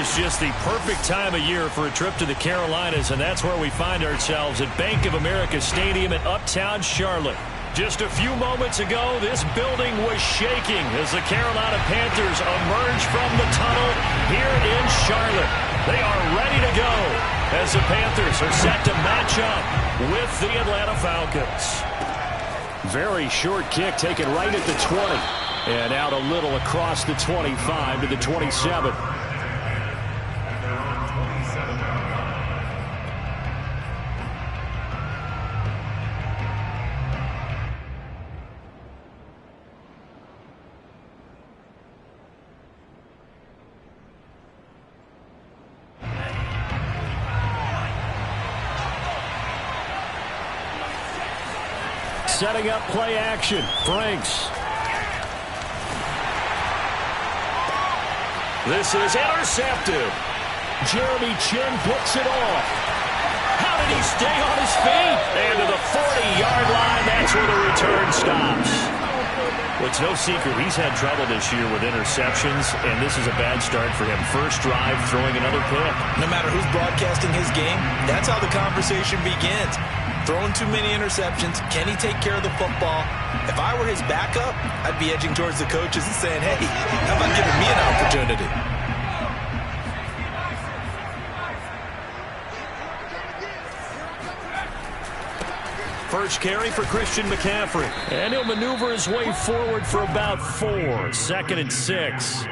is just the perfect time of year for a trip to the Carolinas, and that's where we find ourselves at Bank of America Stadium in Uptown Charlotte. Just a few moments ago, this building was shaking as the Carolina Panthers emerge from the tunnel here in Charlotte. They are ready to go as the Panthers are set to match up with the Atlanta Falcons. Very short kick taken right at the 20. And out a little across the 25 to the 27. Setting up play action. Franks. This is intercepted. Jeremy Chinn picks it off. How did he stay on his feet? And to the 40-yard line, that's where the return stops. Well, it's no secret he's had trouble this year with interceptions, and this is a bad start for him. First drive, throwing another pick. No matter who's broadcasting his game, that's how the conversation begins. Throwing too many interceptions. Can he take care of the football? If I were his backup, I'd be edging towards the coaches and saying, hey, how about giving me an opportunity? First carry for Christian McCaffrey. And he'll maneuver his way forward for about 4. 2nd and 6.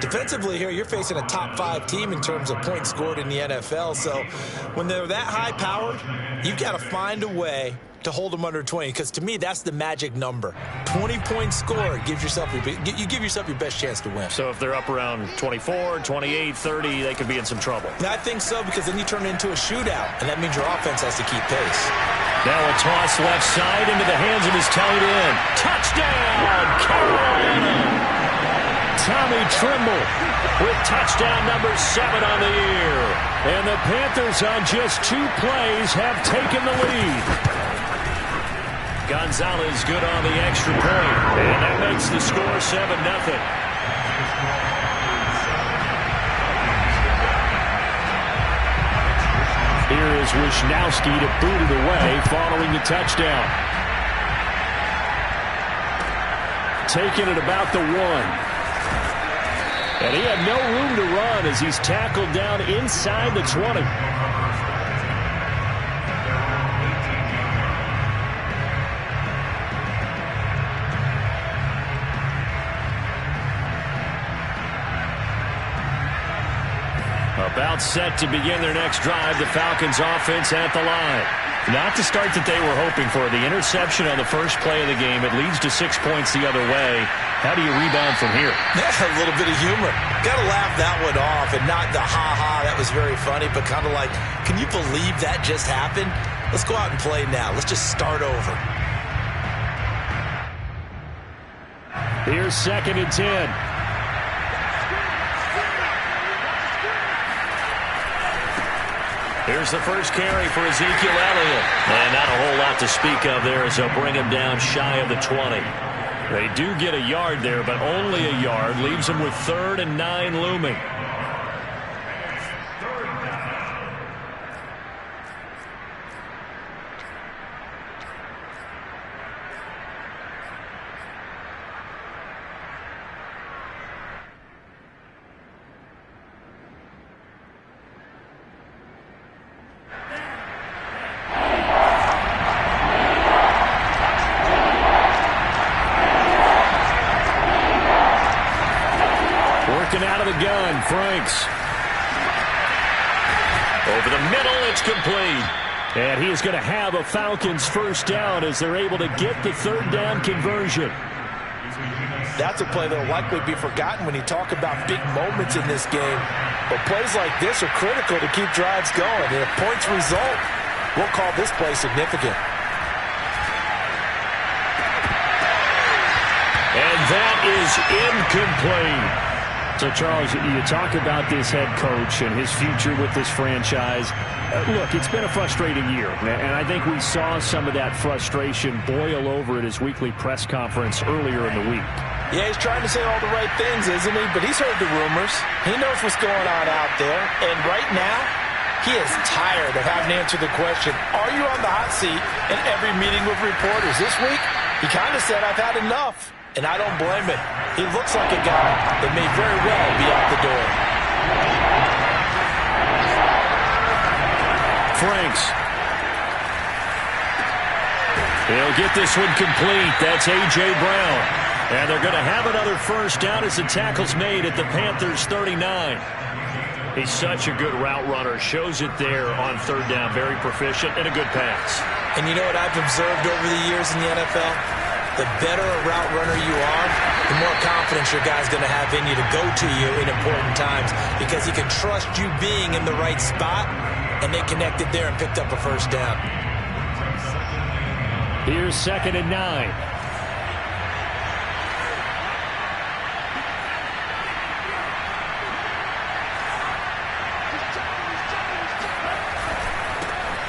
Defensively here, you're facing a top 5 team in terms of points scored in the NFL. So when they're that high-powered, you've got to find a way to hold them under 20, because to me, that's the magic number. 20 points scored gives yourself you give yourself your best chance to win. So if they're up around 24, 28, 30, they could be in some trouble. I think so, because then you turn it into a shootout, and that means your offense has to keep pace. Now a toss left side into the hands of his tight end. Touchdown, Carolina! Tommy Tremble with touchdown number 7 on the year. And the Panthers on just 2 plays have taken the lead. Gonzalez good on the extra point. And that makes the score 7-0. Here is Wisnowski to boot it away following the touchdown. Taking it about the 1. And he had no room to run as he's tackled down inside the 20. About set to begin their next drive. The Falcons offense at the line. Not the start that they were hoping for. The interception on the first play of the game. It leads to 6 points the other way. How do you rebound from here? A little bit of humor. Got to laugh that one off, and not the ha-ha, that was very funny, but kind of like, can you believe that just happened? Let's go out and play now. Let's just start over. Here's 2nd and 10. Here's the first carry for Ezekiel Elliott. And not a whole lot to speak of there as they'll bring him down shy of the 20. They do get a yard there, but only a yard. Leaves them with 3rd and 9 looming. Out of the gun, Franks. Over the middle, it's complete. And he is going to have a Falcons first down as they're able to get the 3rd down conversion. That's a play that will likely be forgotten when you talk about big moments in this game. But plays like this are critical to keep drives going. And if points result, we'll call this play significant. And that is incomplete. So, Charles, you talk about this head coach and his future with this franchise. Look, it's been a frustrating year, and I think we saw some of that frustration boil over at his weekly press conference earlier in the week. Yeah, he's trying to say all the right things, isn't he? But he's heard the rumors. He knows what's going on out there. And right now, he is tired of having to answer the question, are you on the hot seat in every meeting with reporters? This week, he kind of said, I've had enough. And I don't blame him. He looks like a guy that may very well be out the door. Franks. He'll get this one complete. That's A.J. Brown. And they're going to have another first down as the tackle's made at the Panthers' 39. He's such a good route runner. Shows it there on third down. Very proficient and a good pass. And you know what I've observed over the years in the NFL? The better a route runner you are, the more confidence your guy's going to have in you to go to you in important times because he can trust you being in the right spot, and they connected there and picked up a first down. Here's 2nd and 9.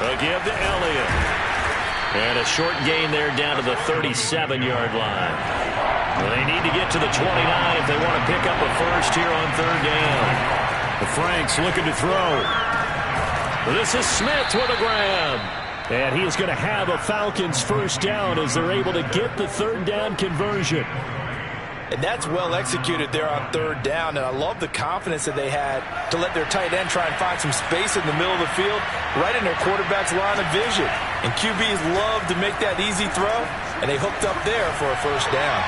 A give to Elliott. And a short gain there down to the 37-yard line. Well, they need to get to the 29 if they want to pick up a first here on third down. The Franks looking to throw. This is Smith with a grab. And he is going to have a Falcons first down as they're able to get the third down conversion. And that's well executed there on third down. And I love the confidence that they had to let their tight end try and find some space in the middle of the field, right in their quarterback's line of vision. And QBs love to make that easy throw, and they hooked up there for a first down.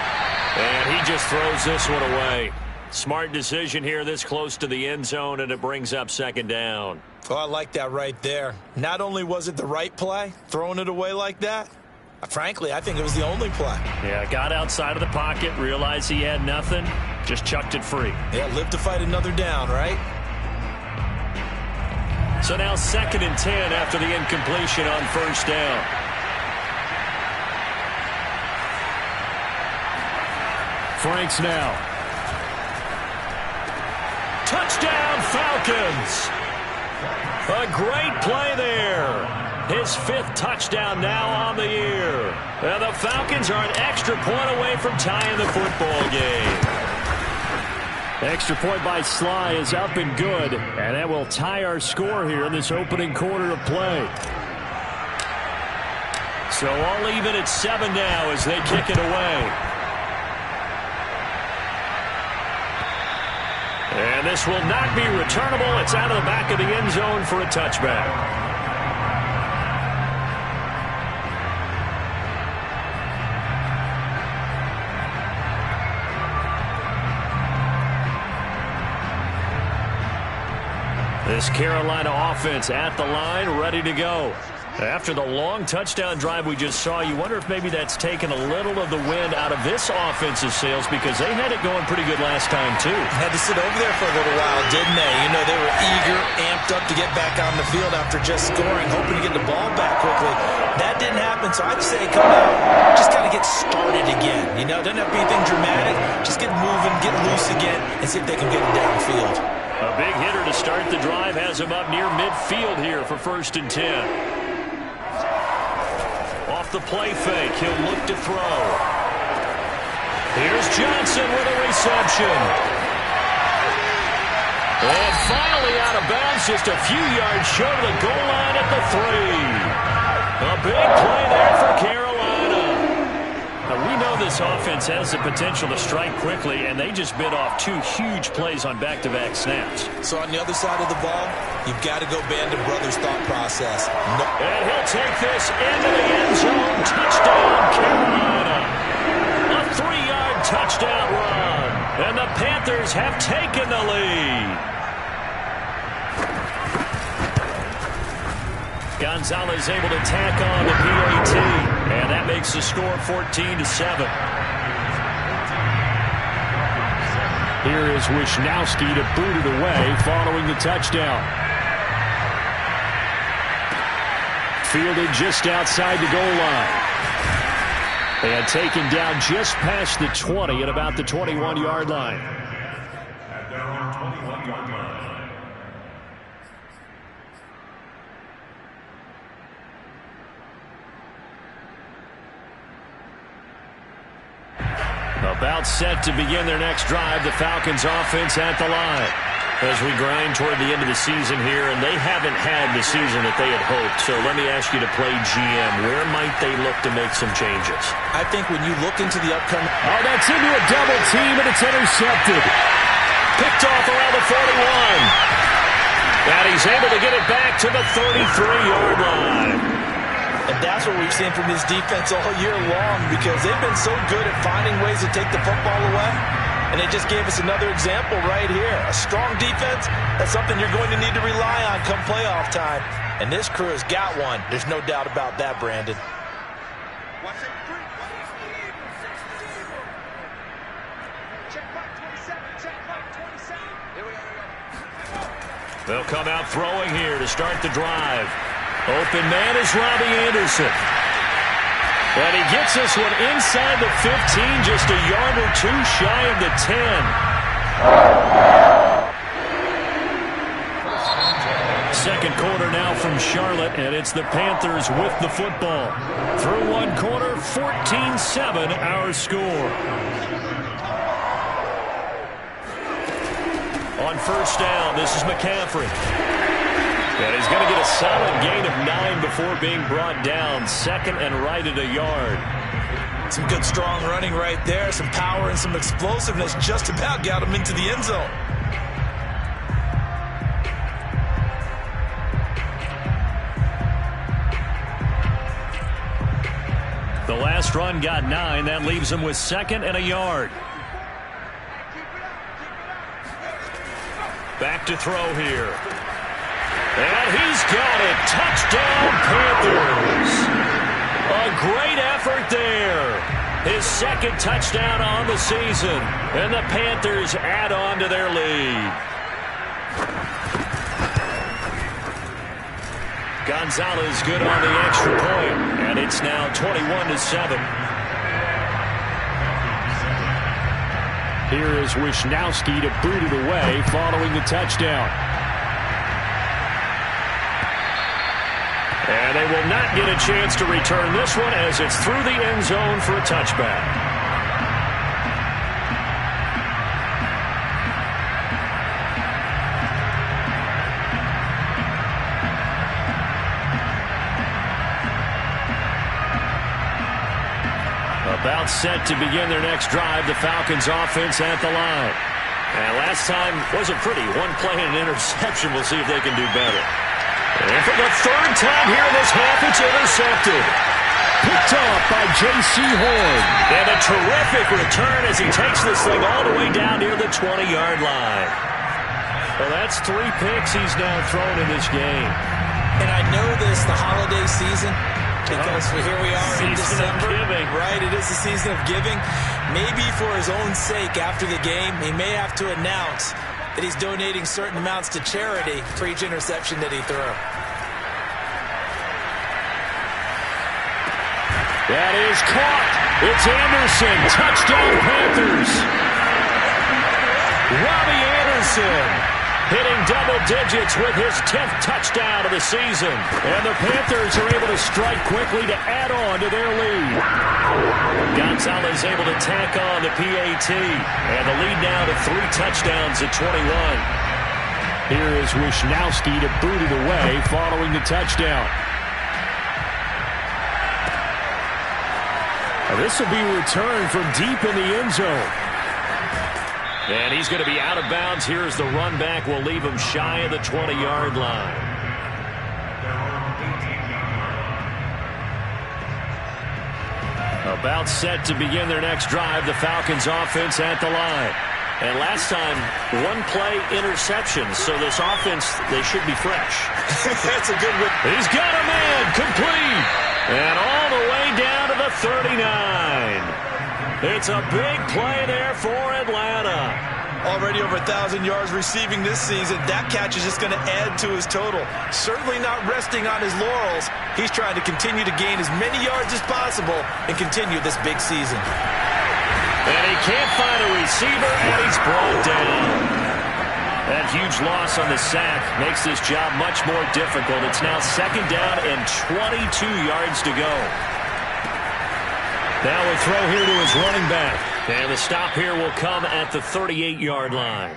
And he just throws this one away. Smart decision here this close to the end zone, and it brings up second down. Oh, I like that right there. Not only was it the right play, throwing it away like that, frankly, I think it was the only play. Yeah, got outside of the pocket, realized he had nothing, just chucked it free. Yeah, live to fight another down, right? So now 2nd and 10 after the incompletion on first down. Franks now. Touchdown, Falcons! A great play there. His 5th touchdown now on the year. And the Falcons are an extra point away from tying the football game. Extra point by Sly is up and good. And that will tie our score here in this opening quarter of play. So all even at 7 now as they kick it away. And this will not be returnable. It's out of the back of the end zone for a touchback. This Carolina offense at the line, ready to go. After the long touchdown drive we just saw, you wonder if maybe that's taken a little of the wind out of this offensive sails because they had it going pretty good last time, too. Had to sit over there for a little while, didn't they? You know, they were eager, amped up to get back on the field after just scoring, hoping to get the ball back quickly. That didn't happen, so I'd say come out, just got to get started again. You know, doesn't have to be anything dramatic. Just get moving, get loose again, and see if they can get it downfield. A big hitter to start the drive has him up near midfield here for 1st and 10. Off the play fake, he'll look to throw. Here's Johnson with a reception. And finally out of bounds, just a few yards short of the goal line at the 3. A big play there for Carolina. Now, we know this offense has the potential to strike quickly, and they just bit off 2 huge plays on back-to-back snaps. So on the other side of the ball, you've got to go Band of Brothers thought process. No. And he'll take this into the end zone. Touchdown, Carolina. A 3-yard touchdown run. And the Panthers have taken the lead. Gonzalez able to tack on the PAT. And that makes the score 14-7. Here is Wisnowski to boot it away following the touchdown. Fielded just outside the goal line. And taken down just past the 20 at about the 21-yard line. At their own 21-yard line. A About set to begin their next drive, the Falcons offense at the line. As we grind toward the end of the season here, and they haven't had the season that they had hoped. So let me ask you to play GM. Where might they look to make some changes? I think when you look into the upcoming... Oh, that's into a double team, and it's intercepted. Picked off around the 41. And he's able to get it back to the 33-yard line. And that's what we've seen from this defense all year long, because they've been so good at finding ways to take the football away. And they just gave us another example right here. A strong defense, that's something you're going to need to rely on come playoff time. And this crew has got one. There's no doubt about that, Brandon. They'll come out throwing here to start the drive. Open man is Robbie Anderson. And he gets this one inside the 15, just a yard or two shy of the 10. Second quarter now from Charlotte, and it's the Panthers with the football. Through one quarter, 14-7 our score. On first down, this is McCaffrey. And he's going to get a solid gain of 9 before being brought down. Second and right at a yard. Some good, strong running right there. Some power and some explosiveness just about got him into the end zone. The last run got 9. That leaves him with second and a yard. Back to throw here. And he's got it. Touchdown, Panthers. A great effort there. His second touchdown on the season. And the Panthers add on to their lead. Gonzalez good on the extra point. And it's now 21-7. Here is Wishnowsky to boot it away following the touchdown. And they will not get a chance to return this one as it's through the end zone for a touchback. About set to begin their next drive, the Falcons offense at the line. And last time wasn't pretty. One play and an interception. We'll see if they can do better. And for the third time here in this half, it's intercepted. Picked off by J.C. Horn. And a terrific return as he takes this thing all the way down near the 20-yard line. Well, that's 3 picks he's now thrown in this game. And I know this, the holiday season, because here we are in December. Right, it is the season of giving. Maybe for his own sake after the game, he may have to announce that he's donating certain amounts to charity for each interception that he threw. That is caught. It's Anderson. Touchdown, Panthers. Robbie Anderson hitting double digits with his 10th touchdown of the season. And the Panthers are able to strike quickly to add on to their lead. Gonzalez able to tack on the PAT. And the lead now to 3 touchdowns at 21. Here is Wishnowsky to boot it away following the touchdown. Now this will be returned from deep in the end zone. And he's going to be out of bounds. Here's the run back. Will leave him shy of the 20-yard line. About set to begin their next drive. The Falcons offense at the line. And last time, 1 play interception. So this offense, they should be fresh. That's a good one. He's got a man complete. And all the way down to the 39. It's a big play there for Atlanta. Already over 1,000 yards receiving this season. That catch is just going to add to his total. Certainly not resting on his laurels. He's trying to continue to gain as many yards as possible and continue this big season. And he can't find a receiver, and he's brought down. That huge loss on the sack makes this job much more difficult. It's now second down and 22 yards to go. Now a throw here to his running back. And the stop here will come at the 38-yard line.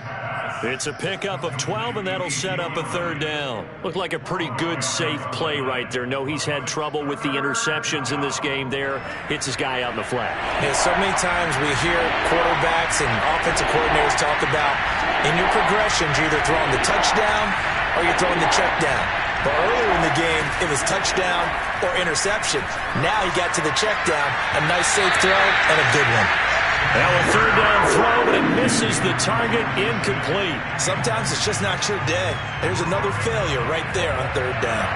It's a pickup of 12, and that'll set up a third down. Looked like a pretty good, safe play right there. No, he's had trouble with the interceptions in this game there. Hits his guy out in the flat. Yeah, so many times we hear quarterbacks and offensive coordinators talk about in your progressions, you're either throwing the touchdown or you're throwing the check down. But earlier in the game, it was touchdown or interception. Now he got to the check down, a nice safe throw, and a good one. Now a third down throw, but it misses the target, incomplete. Sometimes it's just not your day. There's another failure right there on third down.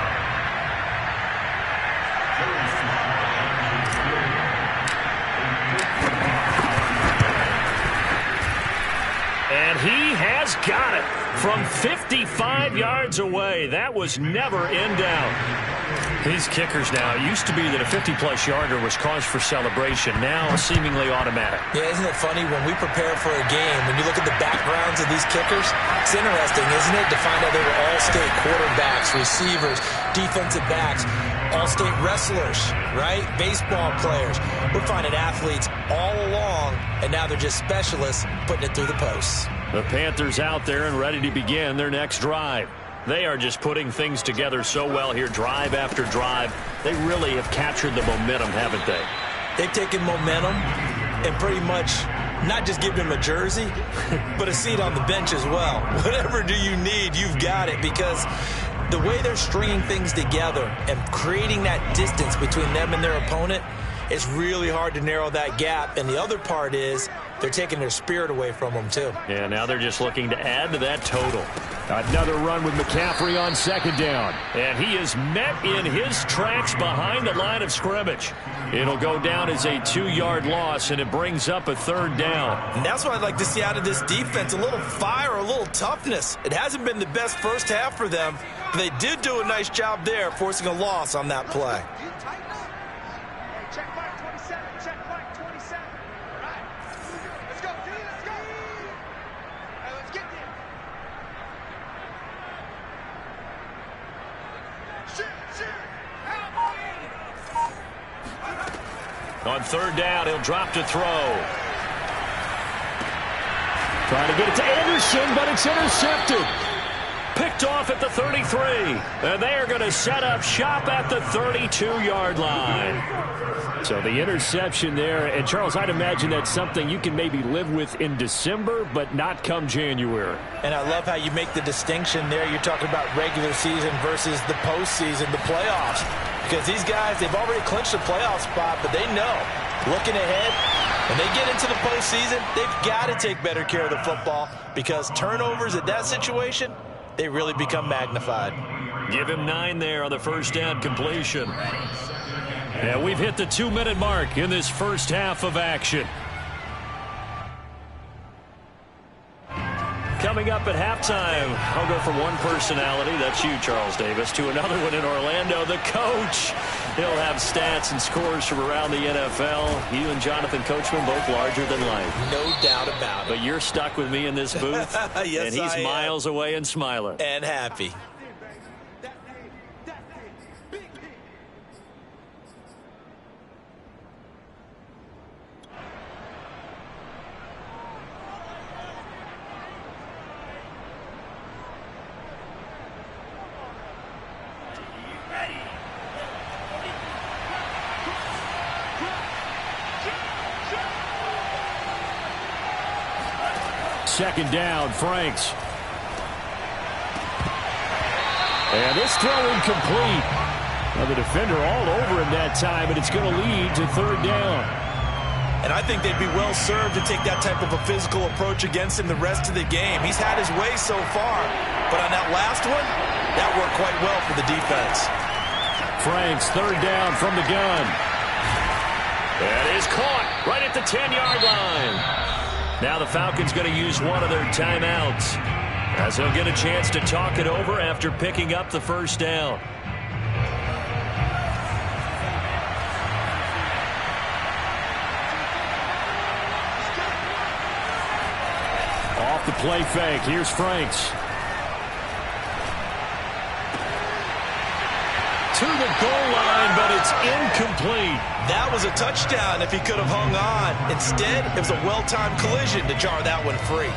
And he has got it from 55 yards away. That was never in doubt. These kickers now, it used to be that a 50-plus yarder was cause for celebration. Now seemingly automatic. Yeah, isn't it funny when we prepare for a game, when you look at the backgrounds of these kickers, it's interesting, isn't it, to find out they were all-state quarterbacks, receivers, defensive backs, all-state wrestlers, right? Baseball players. We're finding athletes all along, and now they're just specialists putting it through the posts. The Panthers out there and ready to begin their next drive. They are just putting things together so well here, drive after drive. They really have captured the momentum, haven't they? They've taken momentum and pretty much not just given him a jersey, but a seat on the bench as well. Whatever do you need, you've got it, because the way they're stringing things together and creating that distance between them and their opponent, it's really hard to narrow that gap. And the other part is they're taking their spirit away from them, too. Yeah, now they're just looking to add to that total. Another run with McCaffrey on second down. And he is met in his tracks behind the line of scrimmage. It'll go down as a 2-yard loss, and it brings up a third down. And that's what I'd like to see out of this defense, a little fire, a little toughness. It hasn't been the best first half for them, but they did do a nice job there, forcing a loss on that play. On third down, he'll drop to throw. Trying to get it to Anderson, but it's intercepted. Picked off at the 33. And they are going to set up shop at the 32-yard line. So the interception there. And, Charles, I'd imagine that's something you can maybe live with in December, but not come January. And I love how you make the distinction there. You're talking about regular season versus the postseason, the playoffs. Because these guys, they've already clinched a playoff spot, but they know, looking ahead, when they get into the postseason, they've got to take better care of the football, because turnovers at that situation, they really become magnified. Give him 9 there on the first down completion. And we've hit the 2-minute mark in this first half of action. Coming up at halftime, I'll go from one personality, that's you, Charles Davis, to another one in Orlando, the coach. He'll have stats and scores from around the NFL. You and Jonathan Coachman, both larger than life. No doubt about it. But you're stuck with me in this booth, yes, and he's miles away and smiling. And happy. Second down, Franks. And this throw incomplete. Now the defender all over him that time, and it's going to lead to third down. And I think they'd be well served to take that type of a physical approach against him the rest of the game. He's had his way so far, but on that last one, that worked quite well for the defense. Franks, third down from the gun. That is caught right at the 10-yard line. Now the Falcons going to use one of their timeouts, as they'll get a chance to talk it over after picking up the first down. Off the play fake, here's Franks. to the goal line, but it's incomplete. That was a touchdown if he could have hung on. Instead, it was a well-timed collision to jar that one free.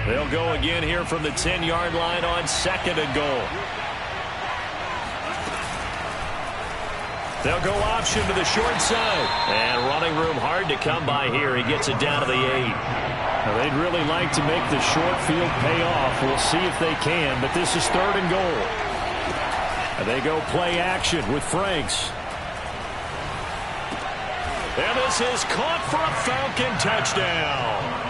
They'll go again here from the 10-yard line on 2nd and goal. They'll go option to the short side. And running room hard to come by here. He gets it down to the 8. Now, they'd really like to make the short field pay off. We'll see if they can, but this is 3rd and goal. And they go play action with Franks. And this is caught for a Falcon touchdown.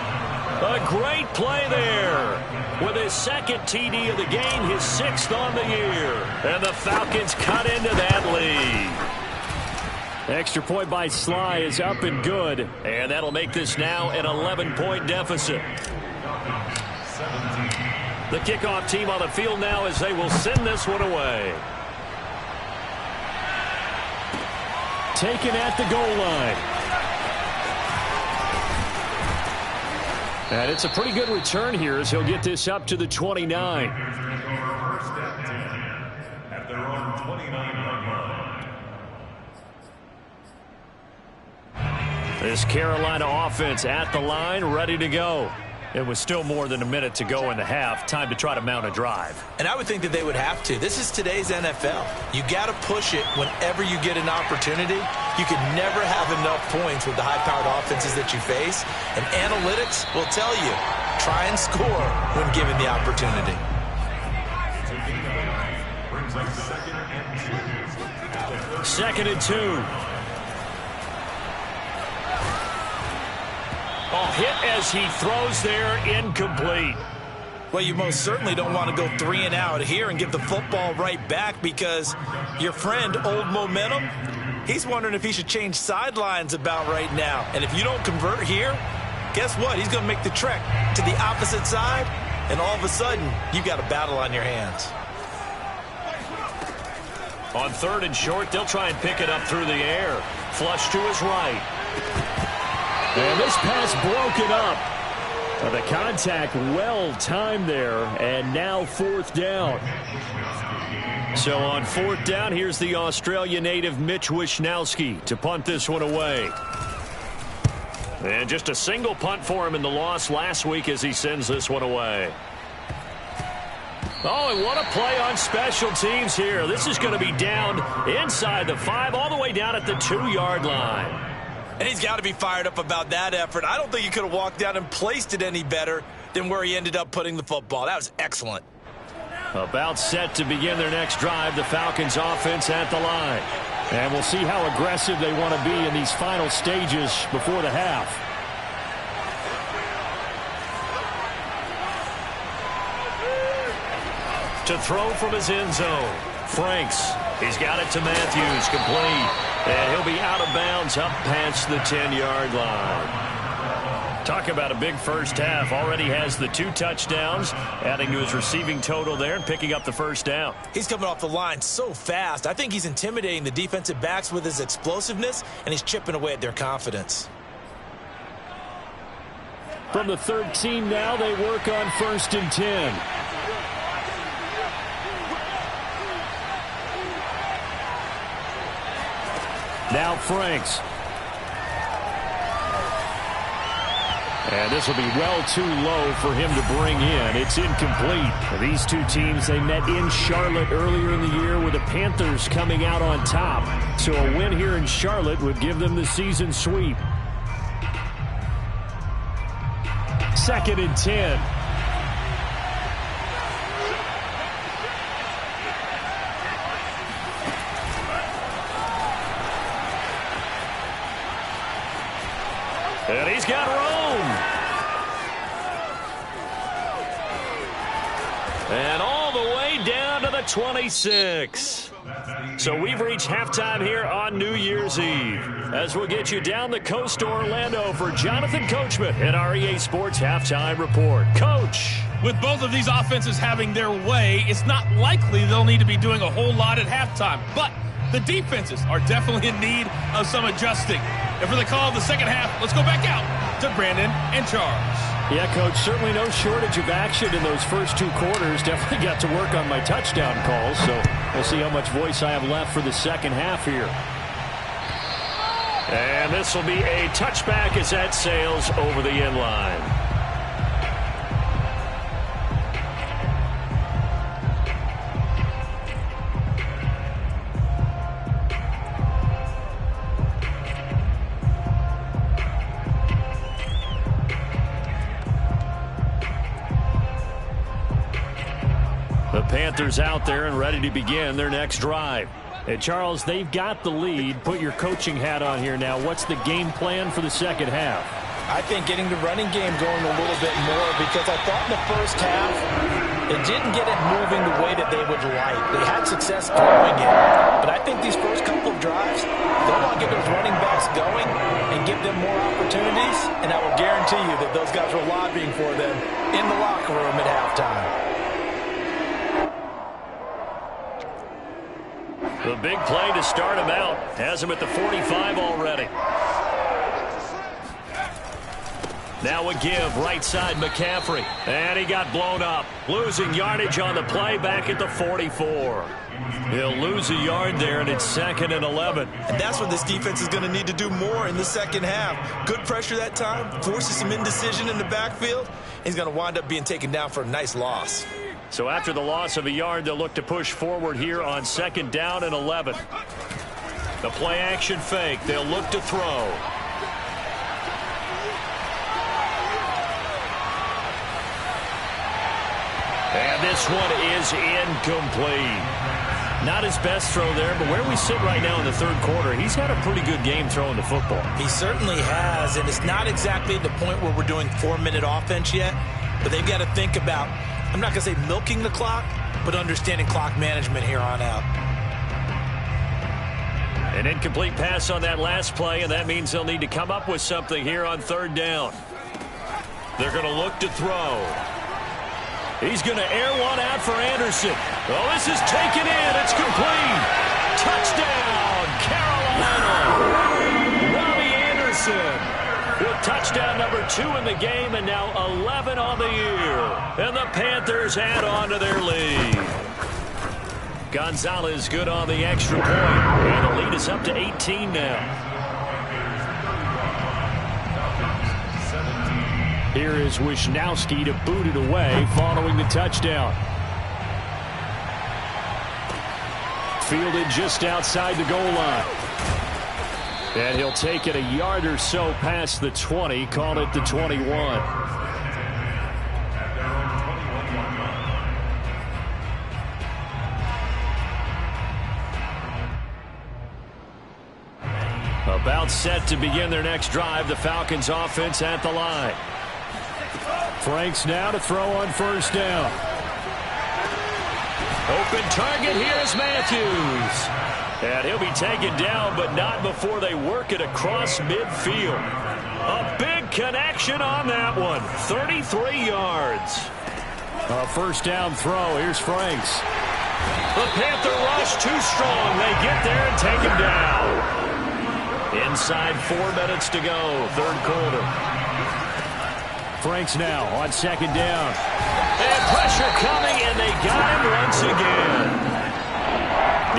A great play there. With his 2nd TD of the game, his 6th on the year. And the Falcons cut into that lead. Extra point by Sly is up and good. And that'll make this now an 11-point deficit. The kickoff team on the field now as they will send this one away. Taken at the goal line. And it's a pretty good return here as he'll get this up to the 29. At their own 29-yard line. This Carolina offense at the line, ready to go. It was still more than a minute to go in the half. Time to try to mount a drive. And I would think that they would have to. This is today's NFL. You got to push it whenever you get an opportunity. You can never have enough points with the high-powered offenses that you face. And analytics will tell you, try and score when given the opportunity. Second and 2. Oh, hit as he throws there, incomplete. Well, you most certainly don't want to go 3 and out here and give the football right back because your friend, Old Momentum, he's wondering if he should change sidelines about right now. And if you don't convert here, guess what? He's going to make the trek to the opposite side, and all of a sudden, you've got a battle on your hands. On 3rd and short, they'll try and pick it up through the air. Flush to his right. And this pass broken up. The contact well timed there, and now 4th down. So on 4th down, here's the Australia native Mitch Wishnowsky to punt this one away. And just a single punt for him in the loss last week as he sends this one away. Oh, and what a play on special teams here. This is going to be down inside the 5, all the way down at the 2-yard line. And he's got to be fired up about that effort. I don't think he could have walked down and placed it any better than where he ended up putting the football. That was excellent. About set to begin their next drive, the Falcons offense at the line. And we'll see how aggressive they want to be in these final stages before the half. To throw from his end zone, Franks. He's got it to Matthews, complete. And he'll be out of bounds up past the 10-yard line. Talk about a big first half. Already has the 2 touchdowns, adding to his receiving total there and picking up the first down. He's coming off the line so fast. I think he's intimidating the defensive backs with his explosiveness, and he's chipping away at their confidence. From the 13 now, they work on 1st and 10. Now Franks. And this will be well too low for him to bring in. It's incomplete. These two teams, they met in Charlotte earlier in the year with the Panthers coming out on top. So a win here in Charlotte would give them the season sweep. 2nd and 10. And he's got Rome. And all the way down to the 26. So we've reached halftime here on New Year's Eve. As we'll get you down the coast to Orlando for Jonathan Coachman at our EA Sports Halftime Report. Coach. With both of these offenses having their way, it's not likely they'll need to be doing a whole lot at halftime. But the defenses are definitely in need of some adjusting. And for the call of the second half, let's go back out to Brandon and Charles. Yeah, Coach, certainly no shortage of action in those first 2 quarters. Definitely got to work on my touchdown calls, so we'll see how much voice I have left for the second half here. And this will be a touchback as that sails over the end line. The Panthers out there and ready to begin their next drive. And Charles, they've got the lead. Put your coaching hat on here now. What's the game plan for the second half? I think getting the running game going a little bit more, because I thought in the first half they didn't get it moving the way that they would like. They had success throwing it. But I think these first couple of drives, they'll want to get those running backs going and give them more opportunities. And I will guarantee you that those guys were lobbying for them in the locker room at halftime. The big play to start him out. Has him at the 45 already. Now a give, right side McCaffrey. And he got blown up. Losing yardage on the play back at the 44. He'll lose a yard there, and it's 2nd and 11. And that's what this defense is going to need to do more in the second half. Good pressure that time, forces some indecision in the backfield. He's going to wind up being taken down for a nice loss. So after the loss of a yard, they'll look to push forward here on 2nd down and 11. The play action fake. They'll look to throw. And this one is incomplete. Not his best throw there, but where we sit right now in the 3rd quarter, he's had a pretty good game throwing the football. He certainly has, and it's not exactly the point where we're doing 4-minute offense yet, but they've got to think about, I'm not going to say milking the clock, but understanding clock management here on out. An incomplete pass on that last play, and that means they'll need to come up with something here on 3rd down. They're going to look to throw. He's going to air one out for Anderson. Oh, this is taken in. It's complete. Touchdown, Carolina. Robbie Anderson with touchdown number 2 in the game, and now 11 on the year. And the Panthers add on to their lead. Gonzalez good on the extra point. And the lead is up to 18 now. Here is Wisnowski to boot it away following the touchdown. Fielded just outside the goal line. And he'll take it a yard or so past the 20, call it the 21. About set to begin their next drive, the Falcons offense at the line. Franks now to throw on 1st down. Open target, here's Matthews. And he'll be taken down, but not before they work it across midfield. A big connection on that one. 33 yards. A 1st down throw. Here's Franks. The Panther rush too strong. They get there and take him down. Inside 4 minutes to go, 3rd quarter. Franks now on 2nd down. And pressure coming, and they got him once again.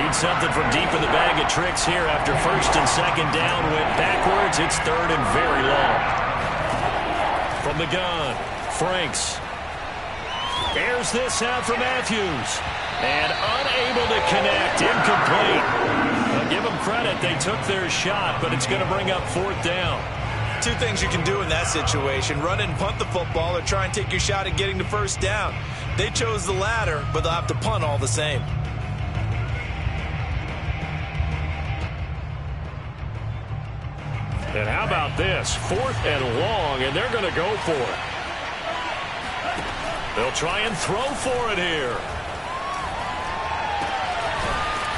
Need something from deep in the bag of tricks here after 1st and 2nd down. Went backwards. It's 3rd and very long. From the gun, Franks. Airs this out for Matthews. And unable to connect. Incomplete. I'll give them credit. They took their shot, but it's going to bring up 4th down. 2 things you can do in that situation: run and punt the football, or try and take your shot at getting the 1st down. They chose the latter, but they'll have to punt all the same. And how about this? 4th and long, and they're going to go for it. They'll try and throw for it here.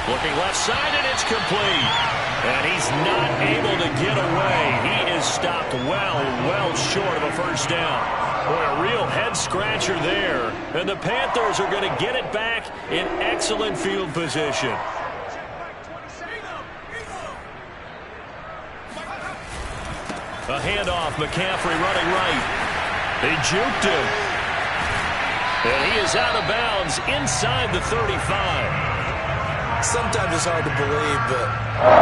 Looking left side, and it's complete. And he's not able to get away. He is stopped well short of a 1st down. Boy, a real head-scratcher there. And the Panthers are going to get it back in excellent field position. A handoff, McCaffrey running right. He juked him. And he is out of bounds inside the 35. Sometimes it's hard to believe, but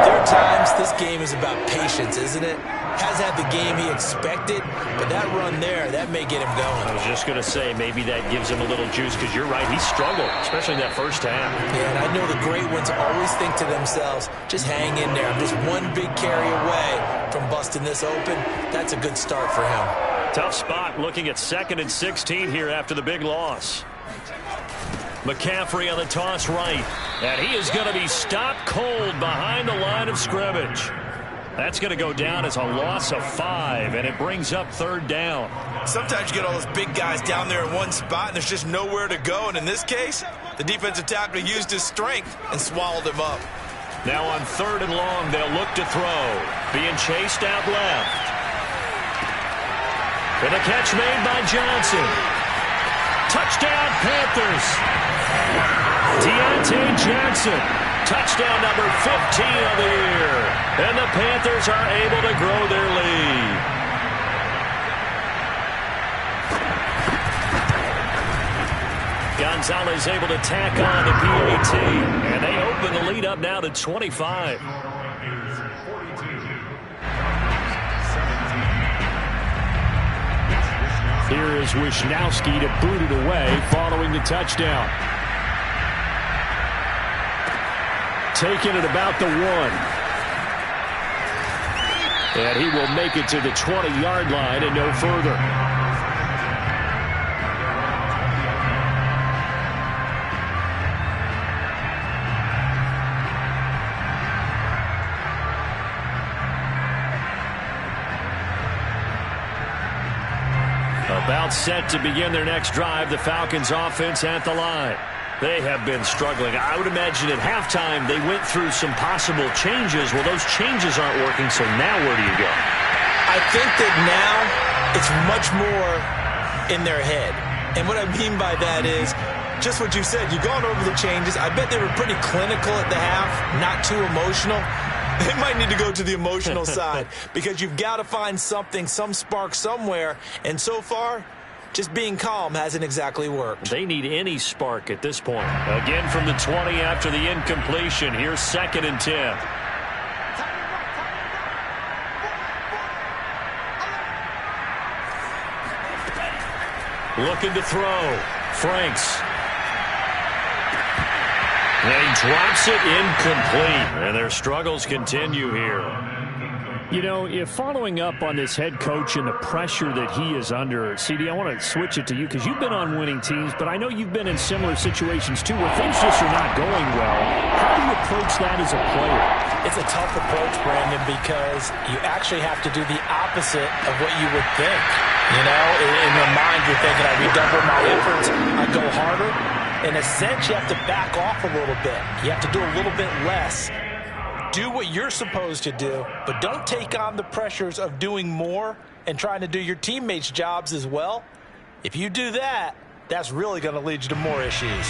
there are times this game is about patience, isn't it? Has had the game he expected, but that run there, that may get him going. I was just going to say, maybe that gives him a little juice, because you're right, he struggled, especially in that first half. Yeah, and I know the great ones always think to themselves, just hang in there. I'm just one big carry away from busting this open. That's a good start for him. Tough spot looking at 2nd and 16 here after the big loss. McCaffrey on the toss right. And he is going to be stopped cold behind the line of scrimmage. That's going to go down as a loss of 5, and it brings up 3rd down. Sometimes you get all those big guys down there in one spot, and there's just nowhere to go. And in this case, the defensive tackle used his strength and swallowed him up. Now on 3rd and long, they'll look to throw. Being chased out left. And a catch made by Johnson. Touchdown, Panthers. Deontay Johnson. Touchdown number 15 of the year. And the Panthers are able to grow their lead. Gonzalez able to tack on the PAT. And they open the lead up now to 25. Here is Wisnowski to boot it away following the touchdown. Taking it about the 1. And he will make it to the 20-yard line and no further. About set to begin their next drive, the Falcons offense at the line. They have been struggling. I would imagine at halftime they went through some possible changes. Well, those changes aren't working, so now where do you go? I think that now it's much more in their head. And what I mean by that is just what you said. You've gone over the changes. I bet they were pretty clinical at the half, not too emotional. They might need to go to the emotional side because you've got to find something, some spark somewhere. And so far, just being calm hasn't exactly worked. They need any spark at this point. Again from the 20 after the incompletion. Here's 2nd and 10. Looking to throw. Franks. And he drops it incomplete. And their struggles continue here. You know, if following up on this head coach and the pressure that he is under, CD, I want to switch it to you because you've been on winning teams, but I know you've been in similar situations too where things just are not going well. How do you approach that as a player? It's a tough approach, Brandon, because you actually have to do the opposite of what you would think. You know, in your mind, you're thinking, I redouble my efforts, I go harder. In a sense, you have to back off a little bit. You have to do a little bit less. Do what you're supposed to do, but don't take on the pressures of doing more and trying to do your teammates' jobs as well. If you do that, that's really going to lead you to more issues.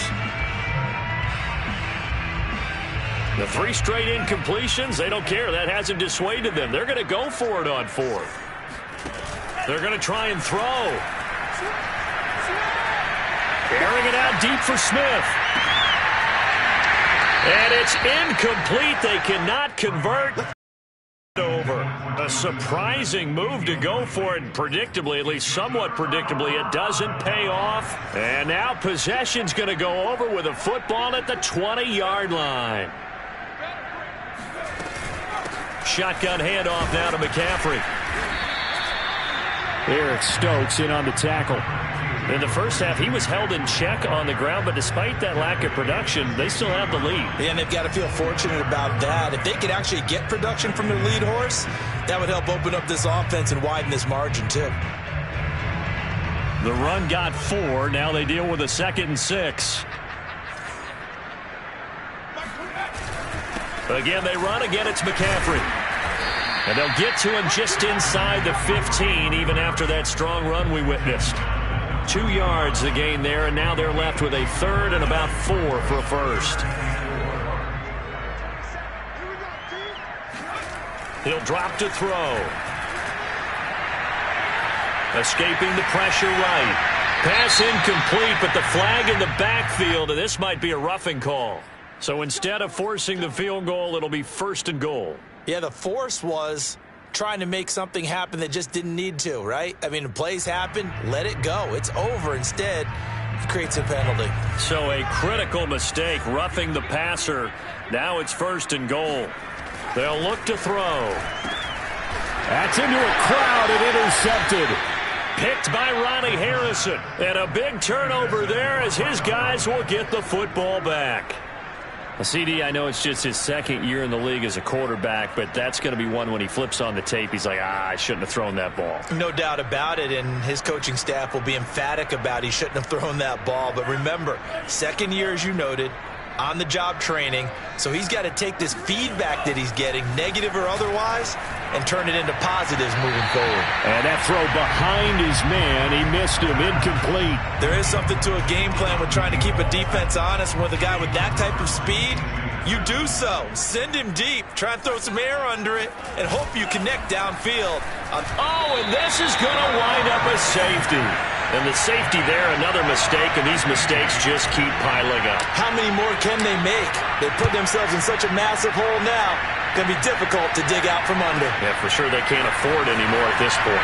The 3 straight incompletions, they don't care. That hasn't dissuaded them. They're going to go for it on 4th. They're going to try and throw. Airing it out deep for Smith. And it's incomplete. They cannot convert. Over. A surprising move to go for it. Predictably, at least somewhat predictably, it doesn't pay off. And now possession's going to go over with a football at the 20-yard line. Shotgun handoff now to McCaffrey. Eric Stokes in on the tackle. In the first half, he was held in check on the ground, but despite that lack of production, they still have the lead. Yeah, and they've got to feel fortunate about that. If they could actually get production from their lead horse, that would help open up this offense and widen this margin, too. The run got 4. Now they deal with a 2nd and 6. Again, they run. Again, it's McCaffrey. And they'll get to him just inside the 15, even after that strong run we witnessed. 2 yards the gain there, and now they're left with a 3rd and about 4 for a first. He'll drop to throw. Escaping the pressure right. Pass incomplete, but the flag in the backfield, and this might be a roughing call. So instead of forcing the field goal, it'll be 1st and goal. Yeah, the force was trying to make something happen that just didn't need to, right? I mean, the plays happen, let it go. It's over. Instead, it creates a penalty. So a critical mistake, roughing the passer. Now it's 1st and goal. They'll look to throw. That's into a crowd and intercepted. Picked by Ronnie Harrison. And a big turnover there as his guys will get the football back. CD, I know it's just his 2nd year in the league as a quarterback, but that's going to be one when he flips on the tape, he's like, I shouldn't have thrown that ball. No doubt about it, and his coaching staff will be emphatic about he shouldn't have thrown that ball. But remember, 2nd year, as you noted, on-the-job training, so he's got to take this feedback that he's getting, negative or otherwise, and turn it into positives moving forward. And that throw behind his man, he missed him, incomplete. There is something to a game plan with trying to keep a defense honest. With a guy with that type of speed, you do so. Send him deep, try and throw some air under it, and hope you connect downfield. Oh, and this is going to wind up a safety. And the safety there, another mistake, and these mistakes just keep piling up. How many more can they make? They put themselves in such a massive hole now. Going to be difficult to dig out from under. Yeah, for sure they can't afford anymore at this point.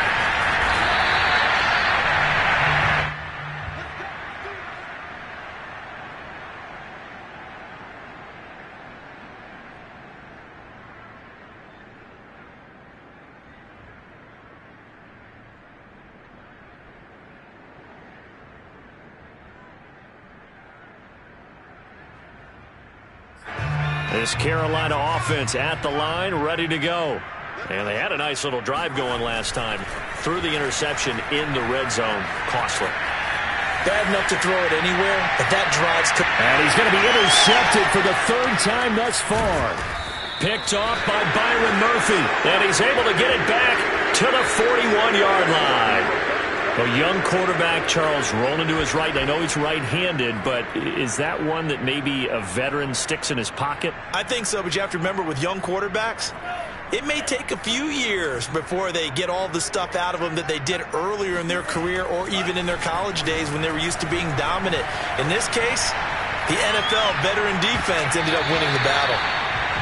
This Carolina offense at the line, ready to go. And they had a nice little drive going last time. Threw the interception in the red zone. Costly. Bad enough to throw it anywhere, but that drive's... And he's going to be intercepted for the 3rd time thus far. Picked off by Byron Murphy. And he's able to get it back to the 41-yard line. A young quarterback, Charles, rolling to his right. I know he's right-handed, but is that one that maybe a veteran sticks in his pocket? I think so, but you have to remember with young quarterbacks, it may take a few years before they get all the stuff out of them that they did earlier in their career or even in their college days when they were used to being dominant. In this case, the NFL veteran defense ended up winning the battle.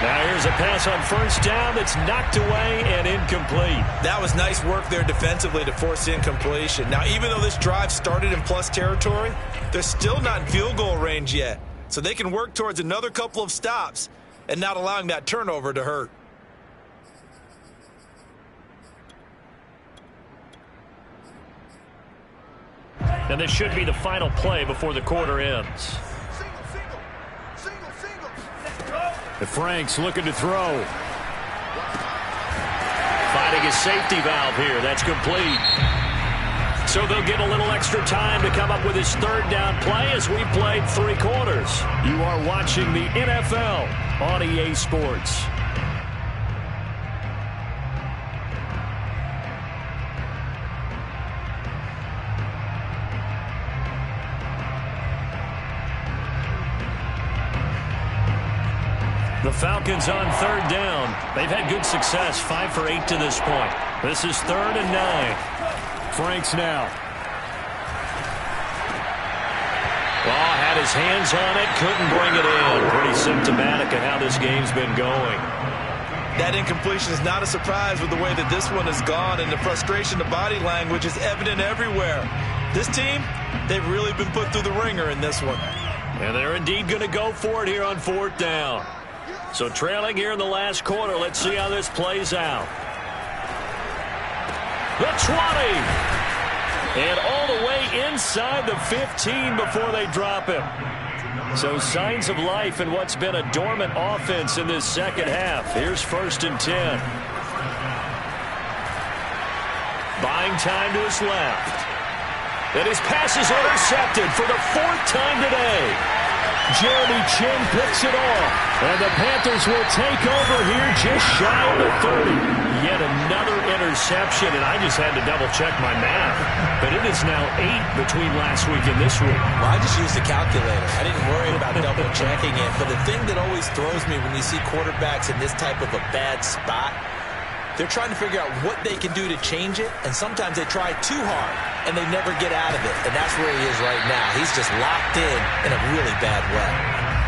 Now here's a pass on 1st down that's knocked away and incomplete. That was nice work there defensively to force incompletion. Now, even though this drive started in plus territory, they're still not in field goal range yet. So they can work towards another couple of stops and not allowing that turnover to hurt. And this should be the final play before the quarter ends. The Franks looking to throw. Finding his safety valve here. That's complete. So they'll get a little extra time to come up with his 3rd down play as we played 3 quarters. You are watching the NFL on EA Sports. The Falcons on 3rd down. They've had good success, 5 for 8 to this point. This is 3rd and 9. Franks now. Oh, had his hands on it, couldn't bring it in. Pretty symptomatic of how this game's been going. That incompletion is not a surprise with the way that this one has gone, and the frustration, the body language is evident everywhere. This team, they've really been put through the ringer in this one. And they're indeed going to go for it here on 4th down. So trailing here in the last quarter, let's see how this plays out. The 20. And all the way inside the 15 before they drop him. So signs of life in what's been a dormant offense in this 2nd half. Here's 1st and 10. Buying time to his left. And his pass is intercepted for the 4th time today. Jeremy Chinn picks it off. And the Panthers will take over here just shy of the 30. Yet another interception, and I just had to double-check my math. But it is now 8 between last week and this week. Well, I just used a calculator. I didn't worry about double-checking it. But the thing that always throws me when you see quarterbacks in this type of a bad spot, they're trying to figure out what they can do to change it, and sometimes they try too hard, and they never get out of it, and that's where he is right now. He's just locked in a really bad way.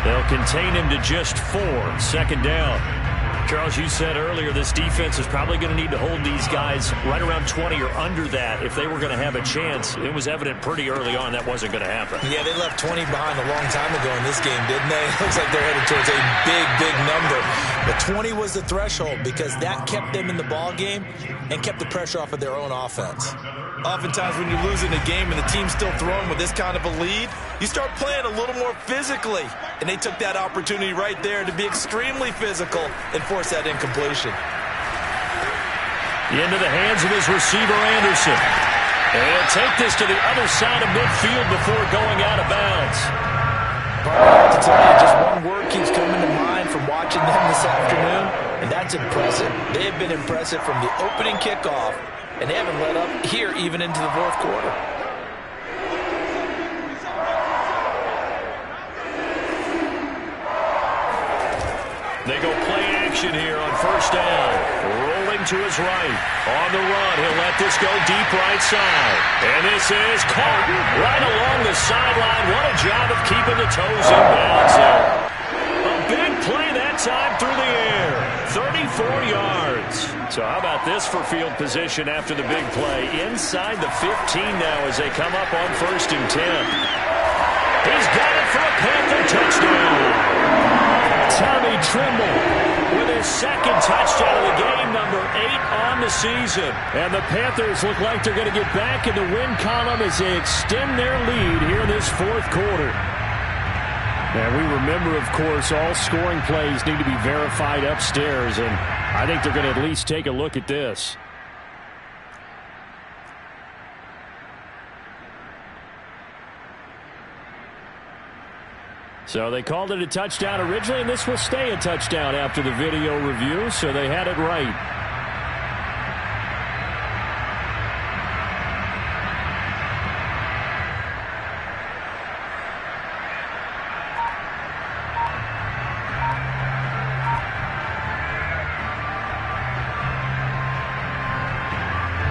They'll contain him to just 4, second down. Charles, you said earlier this defense is probably going to need to hold these guys right around 20 or under that if they were going to have a chance. It was evident pretty early on that wasn't going to happen. Yeah, they left 20 behind a long time ago in this game, didn't they? It looks like they're headed towards a big, big number. But 20 was the threshold because that kept them in the ball game and kept the pressure off of their own offense. Oftentimes when you're losing a game and the team's still throwing with this kind of a lead, you start playing a little more physically. And they took that opportunity right there to be extremely physical and force that incompletion. Into the hands of his receiver, Anderson. And he'll take this to the other side of midfield before going out of bounds. I have to tell you, just one word keeps coming to mind from watching them this afternoon, and that's impressive. They have been impressive from the opening kickoff, and they haven't let up here even into the fourth quarter. They go play action here on first down. Rolling to his right. On the run, he'll let this go deep right side. And this is caught right along the sideline. What a job of keeping the toes in bounds there. A big play that time through the air. 34 yards. So how about this for field position after the big play? Inside the 15 now as they come up on 1st and 10. He's got it for a Panther touchdown. Tommy Tremble with his second touchdown of the game, number 8 on the season. And the Panthers look like they're going to get back in the win column as they extend their lead here in this fourth quarter. And we remember, of course, all scoring plays need to be verified upstairs, and I think they're going to at least take a look at this. So they called it a touchdown originally, and this will stay a touchdown after the video review, so they had it right.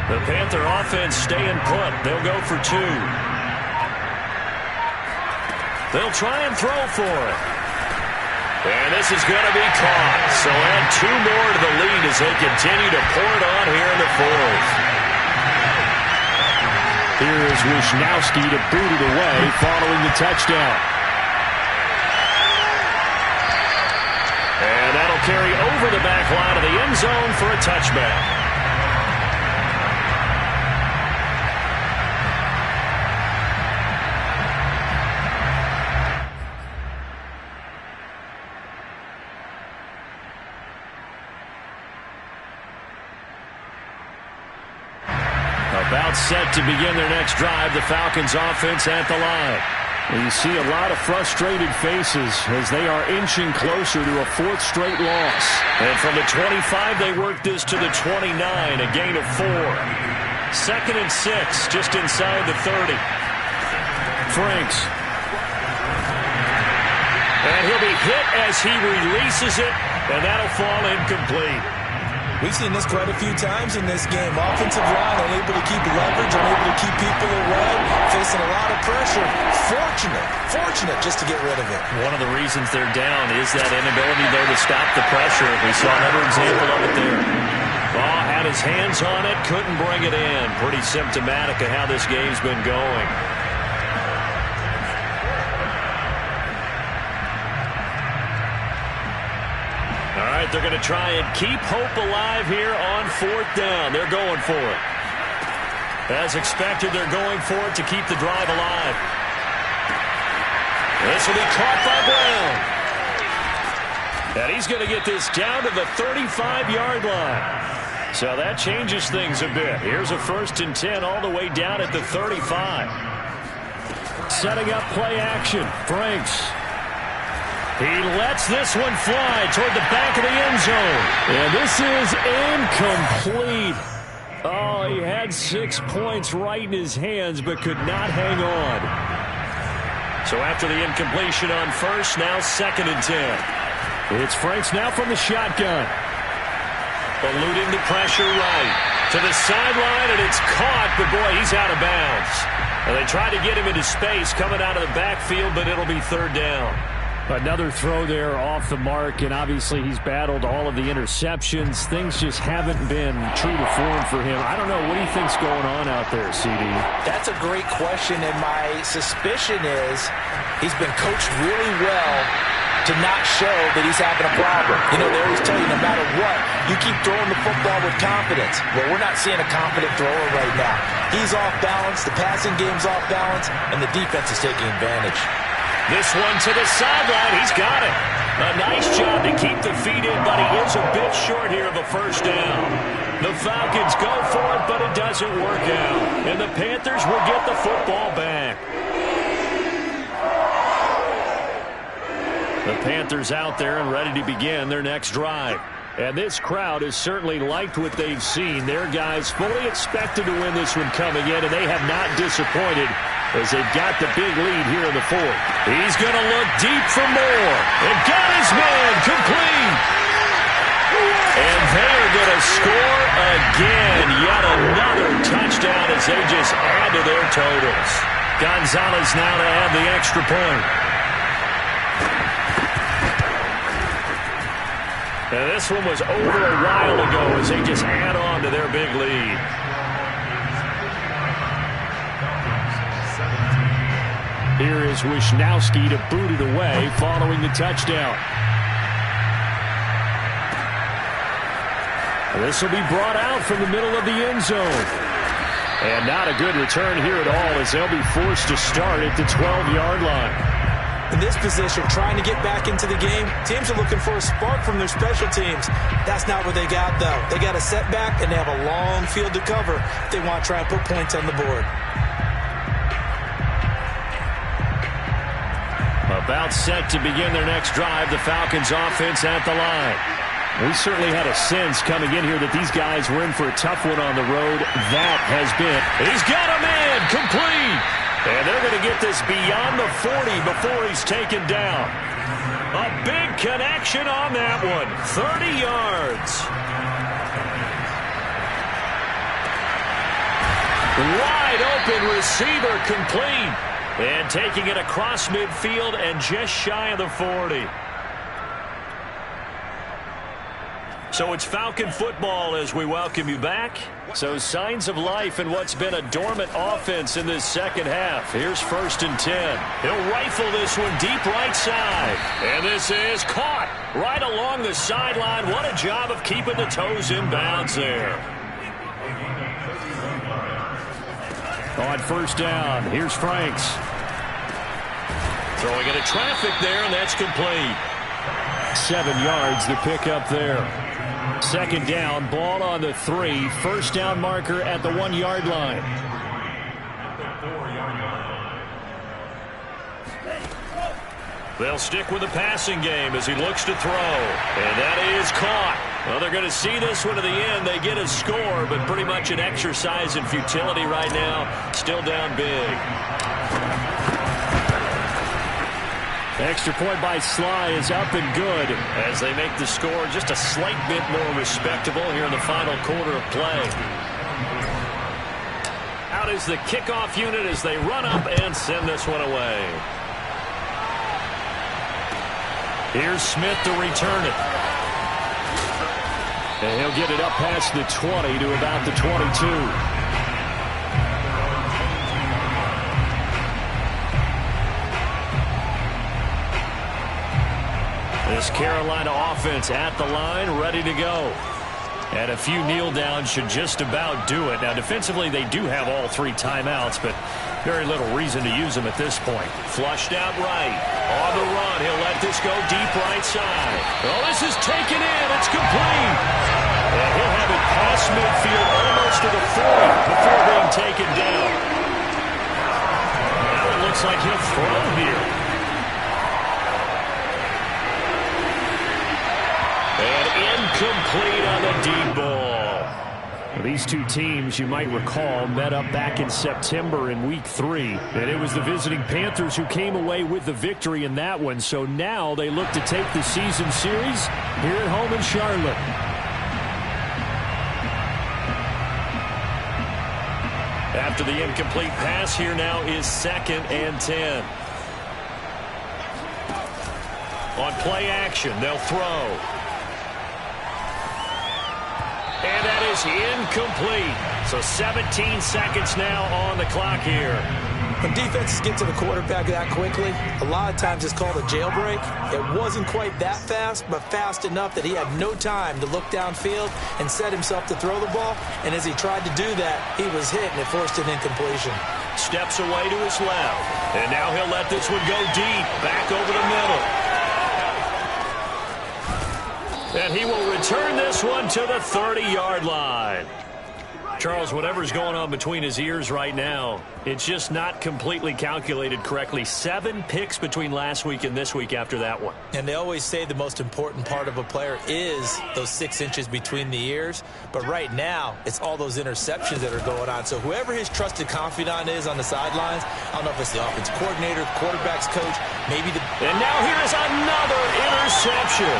The Panther offense staying put. They'll go for 2. They'll try and throw for it. And this is going to be caught. So add 2 more to the lead as they continue to pour it on here in the fourth. Here is Wisnowski to boot it away following the touchdown. And that'll carry over the back line of the end zone for a touchback. About set to begin their next drive, the Falcons offense at the line. You see a lot of frustrated faces as they are inching closer to a 4th straight loss. And from the 25, they work this to the 29, a gain of 4. 2nd and 6, just inside the 30. Franks. And he'll be hit as he releases it, and that'll fall incomplete. We've seen this quite a few times in this game. Offensive line unable to keep leverage, unable to keep people away, facing a lot of pressure. Fortunate just to get rid of it. One of the reasons they're down is that inability, though, to stop the pressure. We saw another example of it there. Ball had his hands on it, couldn't bring it in. Pretty symptomatic of how this game's been going. All right, they're going to try and keep hope alive here on 4th down. They're going for it. As expected, they're going for it to keep the drive alive. This will be caught by Brown. And he's going to get this down to the 35-yard line. So that changes things a bit. Here's a 1st and 10 all the way down at the 35. Setting up play action. Franks. He lets this one fly toward the back of the end zone. And this is incomplete. Oh, he had 6 points right in his hands, but could not hang on. So after the incompletion on 1st, now 2nd and 10. It's Franks now from the shotgun. Eluding the pressure right. To the sideline, and it's caught, but boy, he's out of bounds. And they try to get him into space coming out of the backfield, but it'll be third down. Another throw there off the mark, and obviously he's battled all of the interceptions. Things just haven't been true to form for him. I don't know. What do you think's going on out there, CD? That's a great question, and my suspicion is he's been coached really well to not show that he's having a problem. You know, they always tell you no matter what, you keep throwing the football with confidence. Well, we're not seeing a confident thrower right now. He's off balance, the passing game's off balance, and the defense is taking advantage. This one to the sideline. He's got it. A nice job to keep the feet in, but he is a bit short here of a first down. The Falcons go for it, but it doesn't work out. And the Panthers will get the football back. The Panthers out there and ready to begin their next drive. And this crowd has certainly liked what they've seen. Their guys fully expected to win this one coming in, and they have not disappointed as they've got the big lead here in the fourth. He's going to look deep for more. And got his man complete. And they're going to score again. Yet another touchdown as they just add to their totals. Gonzalez now to add the extra point. Now this one was over a while ago as they just add on to their big lead. Here is Wisnowski to boot it away following the touchdown. This will be brought out from the middle of the end zone. And not a good return here at all as they'll be forced to start at the 12-yard line. In this position, trying to get back into the game, teams are looking for a spark from their special teams. That's not what they got, though. They got a setback, and they have a long field to cover if they want to try and put points on the board. About set to begin their next drive, the Falcons offense at the line. We certainly had a sense coming in here that these guys were in for a tough one on the road. That has been. He's got a man complete. And they're going to get this beyond the 40 before he's taken down. A big connection on that one. 30 yards. Wide open receiver complete. And taking it across midfield and just shy of the 40. So it's Falcon football as we welcome you back. So signs of life in what's been a dormant offense in this second half. Here's 1st and 10. He'll rifle this one deep right side. And this is caught right along the sideline. What a job of keeping the toes in bounds there. On 1st down, here's Franks. Throwing into traffic there, and that's complete. 7 yards the pickup there. 2nd down, ball on the 3. 1st down marker at the 1-yard line. They'll stick with the passing game as he looks to throw. And that is caught. Well, they're going to see this one to the end. They get a score, but pretty much an exercise in futility right now. Still down big. Extra point by Sly is up and good as they make the score just a slight bit more respectable here in the final quarter of play. Out is the kickoff unit as they run up and send this one away. Here's Smith to return it. And he'll get it up past the 20 to about the 22. This Carolina offense at the line, ready to go. And a few kneel downs should just about do it. Now, defensively, they do have all 3 timeouts, but very little reason to use them at this point. Flushed out right. On the run, he'll let this go deep right side. Oh, this is taken in. It's complete. And he'll have it past midfield almost to the 40 before being taken down. Now it looks like he'll throw here. Incomplete on the deep ball. These two teams, you might recall, met up back in September in Week 3. And it was the visiting Panthers who came away with the victory in that one. So now they look to take the season series here at home in Charlotte. After the incomplete pass, here now is 2nd and 10. On play action, they'll throw. And that is incomplete. So 17 seconds now on the clock here. When defenses get to the quarterback that quickly, a lot of times it's called a jailbreak. It wasn't quite that fast, but fast enough that he had no time to look downfield and set himself to throw the ball. And as he tried to do that, he was hit, and it forced an incompletion. Steps away to his left. And now he'll let this one go deep, back over the middle. And he will return this one to the 30-yard line. Charles, whatever's going on between his ears right now, it's just not completely calculated correctly. 7 picks between last week and this week after that one. And they always say the most important part of a player is those 6 inches between the ears. But right now, it's all those interceptions that are going on. So whoever his trusted confidant is on the sidelines, I don't know if it's the offensive coordinator, quarterback's coach, maybe the... And now here's another interception.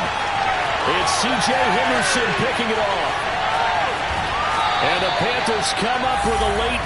It's C.J. Henderson picking it off. And the Panthers come up with a late